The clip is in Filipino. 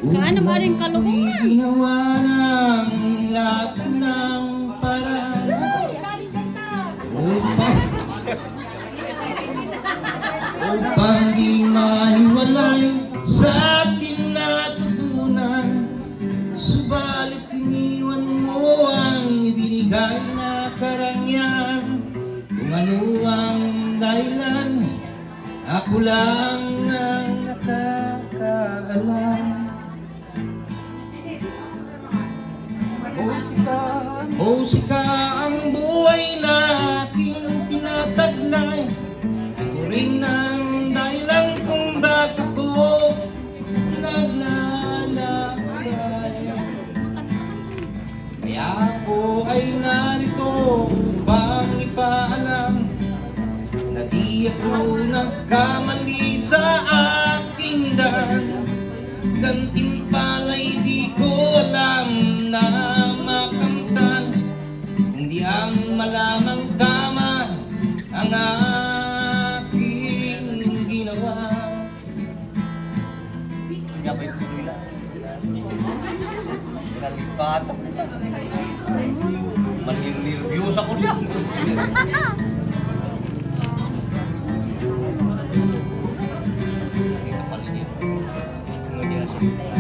Kaano mo rin kalugong na? Ginawa ng lahat ng paraan upang di mahiwalay sa ating natutunan. Subalit iniwan mo ang ibinigay na karangyaan. Kung ano ang dahilan, ako lang ang nakakaalam. Musika ang buhay na aking tinataglay. Ito rin ang dahilan kung bakit ako naglalakbay. Kaya ako ay narito upang ipaalam na di ako nagkamali sa aking daan. Gantimpala'y di ko alam na makamtan, hindi ang malamang tama ang aking ginawa. Gabay ko nila. Nalipat ako siya. Manireviews ako siya. Ito paligid. Ano niya siya?